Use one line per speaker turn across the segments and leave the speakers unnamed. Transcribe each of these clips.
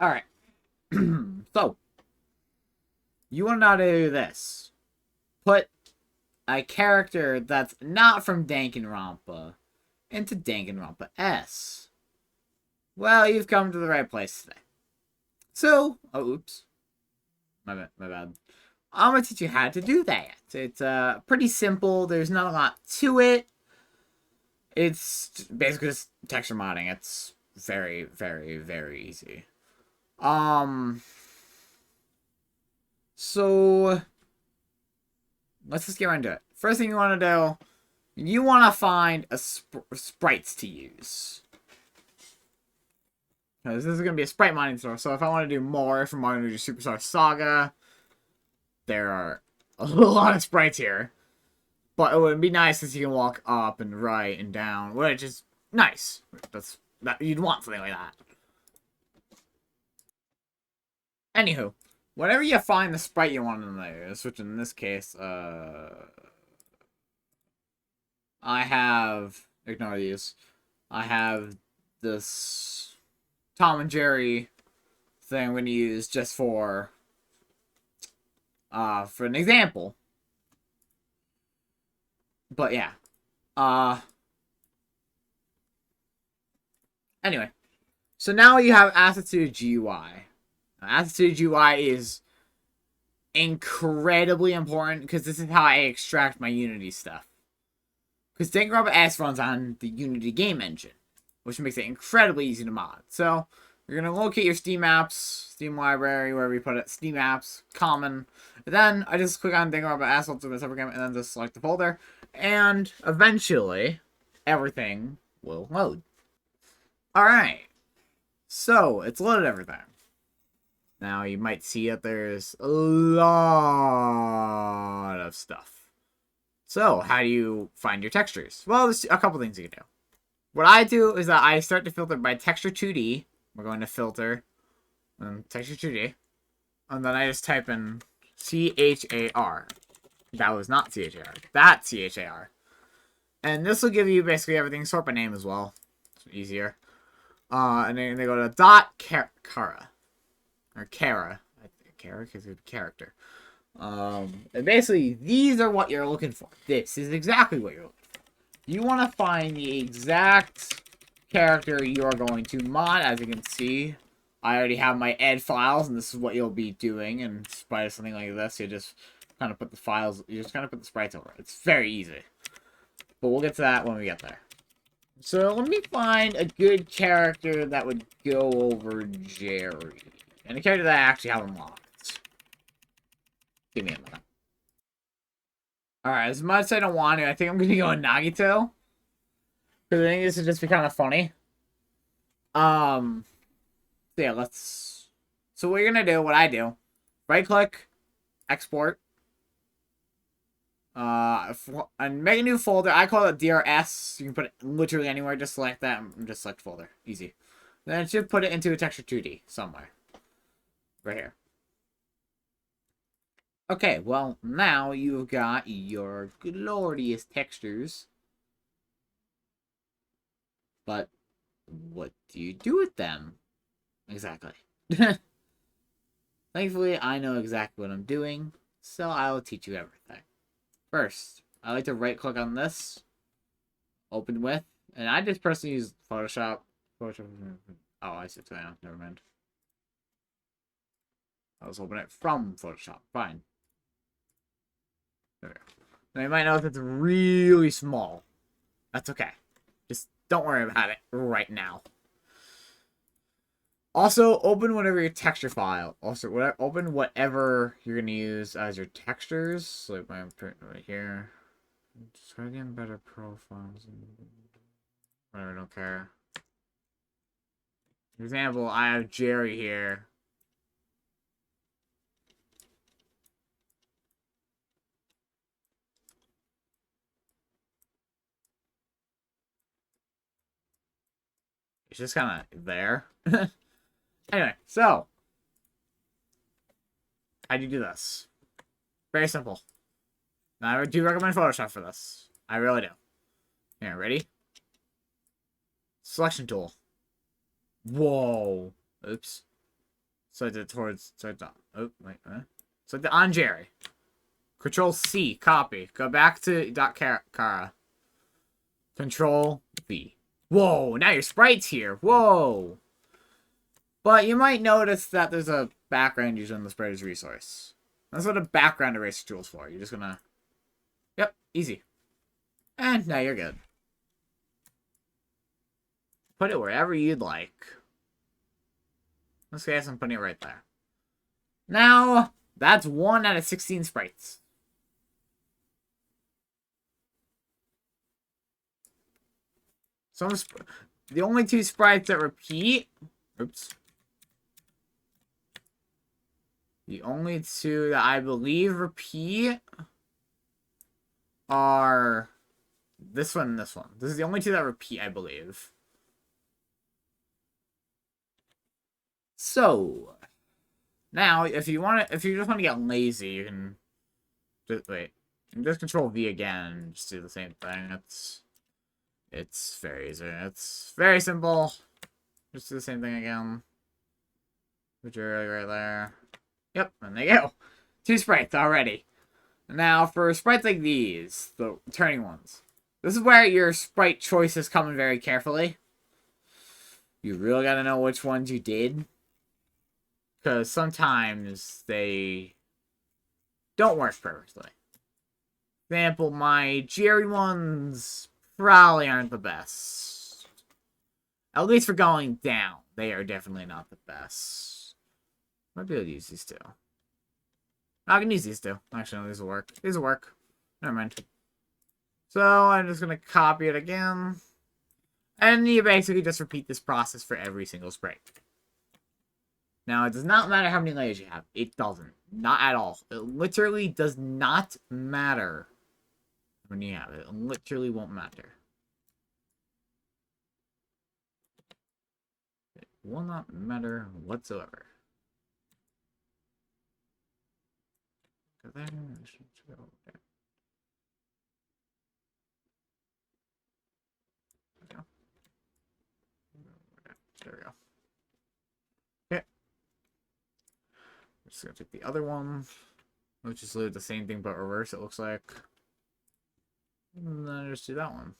Alright. So, you want to know how to do this. Put a character that's not from Danganronpa into Danganronpa S. Well, you've come to the right place today. So, oh, oops. My bad. I'm going to teach you how to do that. It's pretty simple. There's not a lot to it. It's basically just texture modding. It's very, very, very easy. So let's just get right into it. First thing you want to do, you want to find a sprites to use. Because this is going to be a sprite mining store. So if I want to do more from Mario Superstar Saga, there are a lot of sprites here. But it would be nice since you can walk up and right and down, which is nice. You'd want something like that. Anywho, whenever you find the sprite you want in there, which in this case, I have, ignore these, I have this Tom and Jerry thing I'm going to use just for an example. But yeah, anyway, so now you have Attitude GUI. Attitude GUI is incredibly important because this is how I extract my Unity stuff. Because Danganronpa S runs on the Unity game engine, which makes it incredibly easy to mod. So, you're going to locate your Steam apps, Steam library, wherever you put it, Steam apps, common. And then I just click on Danganronpa S, Ultimate Separate Game, and then just select the folder. And eventually, everything will load. Alright. So, it's loaded everything. Now, you might see that there's a lot of stuff. So, how do you find your textures? Well, there's a couple things you can do. What I do is that I start to filter by texture 2D. We're going to filter texture 2D. And then I just type in CHAR. That was not CHAR. That's CHAR. And this will give you basically everything. Sort by name as well. It's easier. And then they go to .cara. Or Kara. Kara because it's a character. And basically, these are what you're looking for. This is exactly what you're looking for. You want to find the exact character you're going to mod. As you can see, I already have my ed files, and this is what you'll be doing. And Sprite or something like this, you just kind of put the files, you just kind of put the sprites over it. It's very easy. But we'll get to that when we get there. So let me find a good character that would go over Jerry. And a character that I actually have unlocked. Give me a minute. Alright, as much as I don't want to, I think I'm going to go with Nagito. Because I think this would just be kind of funny. So yeah, let's... So what you're going to do, what I do, right-click, export, and make a new folder. I call it DRS. You can put it literally anywhere. Just select that and just select folder. Easy. Then it should put it into a texture 2D somewhere. Right here. Okay, well, now you've got your glorious textures. But what do you do with them? Exactly. Thankfully, I know exactly what I'm doing, so I'll teach you everything. First, I like to right-click on this, open with, and I just personally use Photoshop. Oh, I see it now. Never mind. I was opening it from Photoshop. Fine. There we go. Now you might notice it's really small. That's okay. Just don't worry about it right now. Also, open whatever your texture file. Also, open whatever you're gonna use as your textures. So like my print right here. Just try getting better profiles. Whatever, I don't care. For example, I have Jerry here. It's just kind of there. Anyway, so how do you do this? Very simple. Now, I do recommend Photoshop for this. I really do. Here, ready? Selection tool. Whoa. Oops. So I did towards, so I did, oh, wait, so I did on Jerry. Control C, copy. Go back to Kara. Control V. Whoa, now your sprite's here. Whoa. But you might notice that there's a background used on the sprite's resource. That's what a background eraser tool is for. You're just gonna... Yep, easy. And now you're good. Put it wherever you'd like. In this case, I'm putting it right there. Now, that's 1 out of 16 sprites. The only 2 sprites that repeat... Oops. The only 2 that I believe repeat are this one and this one. This is the only 2 that repeat, I believe. So, now if you just want to get lazy, you can just wait. You can just Control V again and just do the same thing. It's very easy. It's very simple. Just do the same thing again. Put your right there. Yep, and there you go. 2 sprites already. Now, for sprites like these, the turning ones, this is where your sprite choices come in very carefully. You really gotta know which ones you did. Because sometimes they don't work perfectly. For example, my Jerry ones probably aren't the best. At least for going down, they are definitely not the best. Might be able to use these two. I can use these two. Actually, no, these will work. These will work. Never mind. So, I'm just going to copy it again. And you basically just repeat this process for every single sprite. Now, it does not matter how many layers you have. It doesn't. Not at all. It literally does not matter when you have it. It literally won't matter. It will not matter whatsoever. There we go. Okay. Just gonna take the other one, which is literally the same thing but reverse, it looks like. And then just do that one.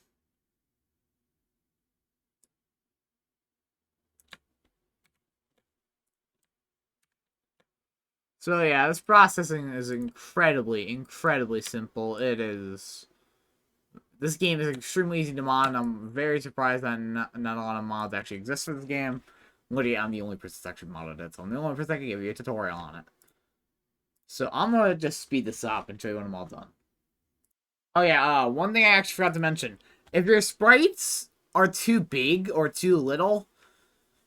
So yeah, this processing is incredibly simple. It is... This game is extremely easy to mod, and I'm very surprised that not a lot of mods actually exist for this game. Literally, I'm the only person that's actually modded it, so I'm the only person that can give you a tutorial on it. So I'm gonna just speed this up and show you when I'm all done. Oh yeah, one thing I actually forgot to mention. If your sprites are too big or too little,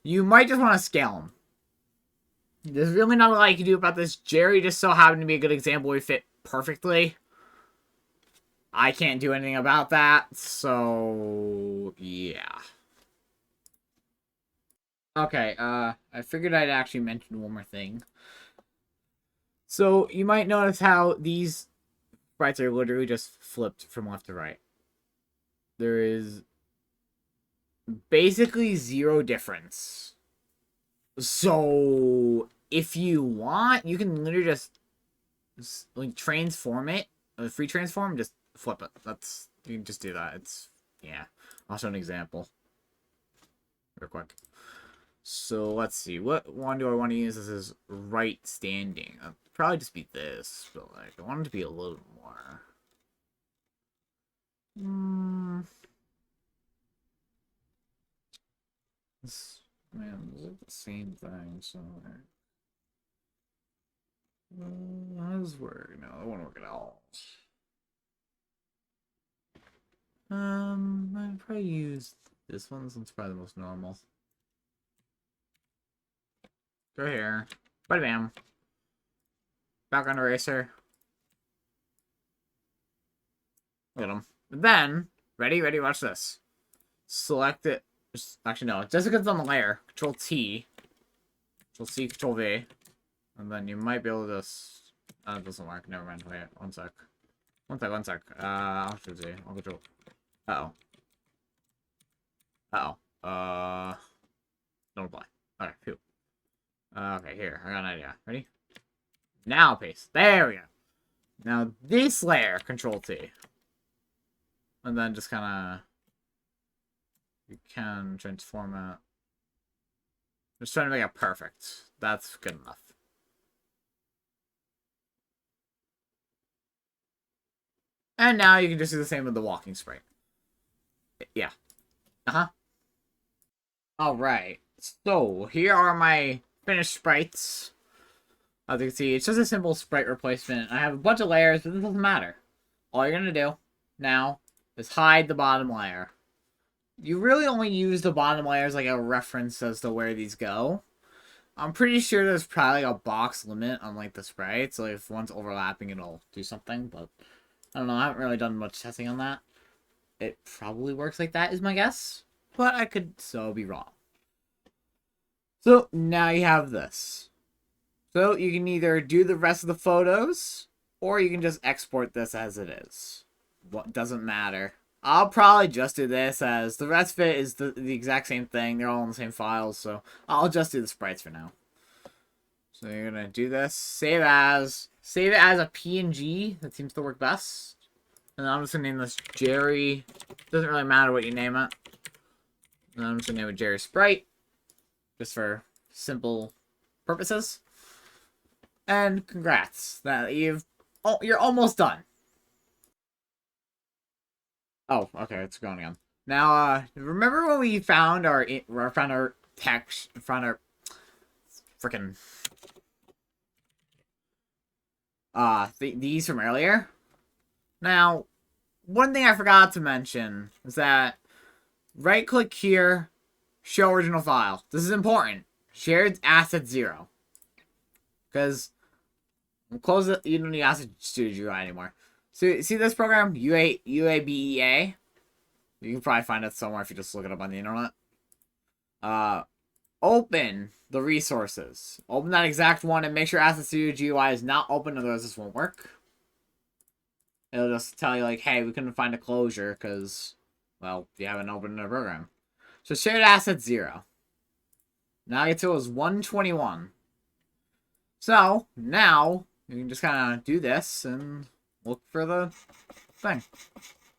you might just want to scale them. There's really not a lot you can do about this. Jerry just so happened to be a good example where he fit perfectly. I can't do anything about that, so yeah. Okay, I figured I'd actually mention one more thing. So, you might notice how these sprites are literally just flipped from left to right. There is basically 0 difference. So, if you want, you can literally just like transform it, free transform, just flip it. You can just do that. It's, yeah. I'll show an example real quick. So let's see, what one do I want to use as is right standing? I'll probably just be this, but like I want it to be a little more. Man, is it the same thing? So how does it work? No, it won't work at all. I'd probably use this one since it's probably the most normal. Go here. Bada bam. Background eraser. Look at them. Then, ready, watch this. Select it. Actually, no. Just because it's on the layer. Control T. Control C, Control V. And then you might be able to just... it doesn't work. Never mind. Wait, one sec. One sec. I'll Control Z. I'll Control... Uh-oh. Don't apply. Alright, phew. Okay, here. I got an idea. Ready? Now paste. There we go. Now this layer, Control T. And then just kind of... You can transform it. Just trying to make it perfect. That's good enough. And now you can just do the same with the walking sprite. Yeah. Uh-huh. Alright. So, here are my finished sprites. As you can see, it's just a simple sprite replacement. I have a bunch of layers, but it doesn't matter. All you're going to do now is hide the bottom layer. You really only use the bottom layer as like a reference as to where these go. I'm pretty sure there's probably a box limit on like the sprites. So if one's overlapping, it'll do something. But I don't know. I haven't really done much testing on that. It probably works like that is my guess. But I could so be wrong. So now you have this. So you can either do the rest of the photos, or you can just export this as it is. What doesn't matter. I'll probably just do this as the rest of it is the exact same thing. They're all in the same files, so I'll just do the sprites for now. So you're gonna do this. Save it as a PNG. That seems to work best. And I'm just gonna name this Jerry. Doesn't really matter what you name it. And I'm just gonna name it Jerry Sprite, just for simple purposes. And congrats that you're almost done. Oh, okay, it's going again. Now, remember when we found our text, found our freaking these from earlier? Now, one thing I forgot to mention is that right-click here, show original file. This is important. Shared asset 0. Because we'll close it. You don't need Asset Studio UI anymore. So, see this program? UABEA? You can probably find it somewhere if you just look it up on the internet. Open the resources. Open that exact one and make sure Asset Studio GUI is not open, otherwise this won't work. It'll just tell you, like, hey, we couldn't find a closure because, well, you haven't opened the program. So, shared asset 0. Now I get to it was 121. So, now, you can just kind of do this and look for the thing.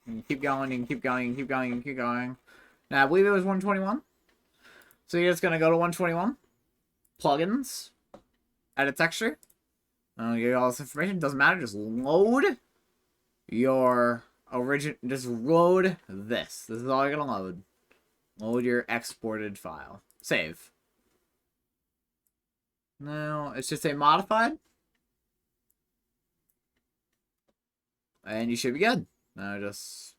You can keep going, you can keep going, you can keep going, you can keep going. Now, I believe it was 121. So you're just going to go to 121. Plugins. Edit texture. I'll give you all this information. Doesn't matter. Just load your origin. Just load this. This is all you're going to load. Load your exported file. Save. Now, it's just a modified. And you should be good. Now just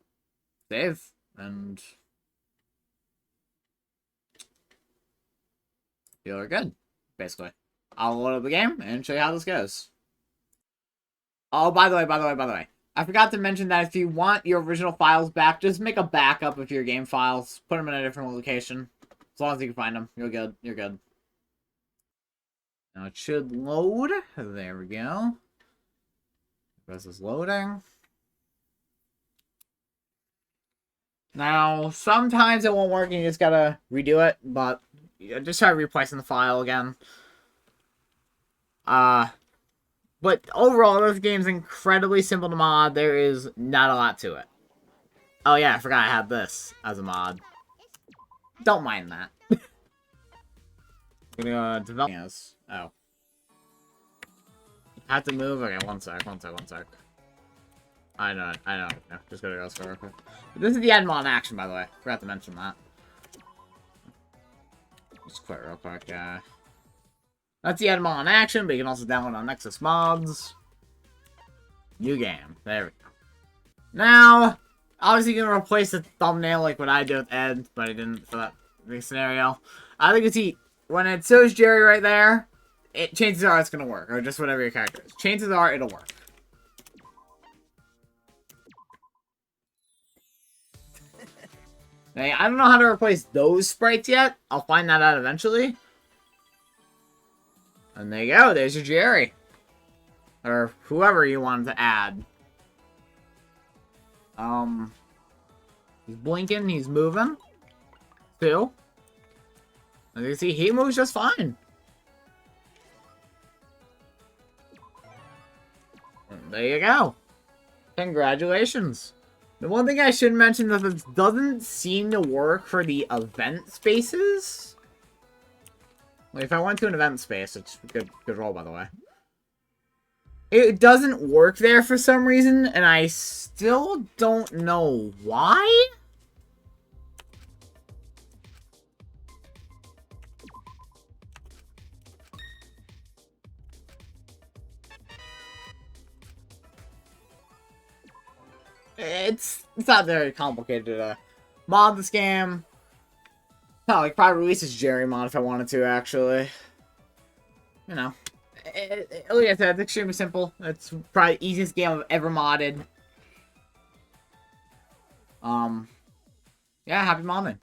save and you're good, basically. I'll load up the game and show you how this goes. Oh, by the way. I forgot to mention that if you want your original files back, just make a backup of your game files. Put them in a different location. As long as you can find them, you're good. You're good. Now it should load. There we go. This is loading. Now, sometimes it won't work and you just gotta redo it, but just try replacing the file again. But overall, this game's incredibly simple to mod. There is not a lot to it. Oh yeah, I forgot I had this as a mod. Don't mind that. I'm gonna develop as. Oh. I have to move? Okay, one sec. I know. Just gotta go real quick. This is the end mod in action, by the way. Forgot to mention that. Just quit real quick, yeah. That's the end mod in action, but you can also download on Nexus Mods. New game. There we go. Now, obviously you're gonna replace the thumbnail like what I did with Ed, but I didn't for that big scenario. I think you see, when it shows Jerry right there, chances are it's gonna work, or just whatever your character is. Chances are it'll work. Now, I don't know how to replace those sprites yet. I'll find that out eventually. And there you go. There's your Jerry. Or whoever you wanted to add. He's blinking. He's moving. Too. As you can see, he moves just fine. there you go. Congratulations. The one thing I should mention is this doesn't seem to work for the event spaces. Like, if I went to an event space, it's a good roll, by the way. It doesn't work there for some reason, and I still don't know why. It's not very complicated to mod the scam. No, like, probably release this Jerry mod if I wanted to, actually. You know. Like I said, it's extremely simple. It's probably the easiest game I've ever modded. Yeah, happy modding.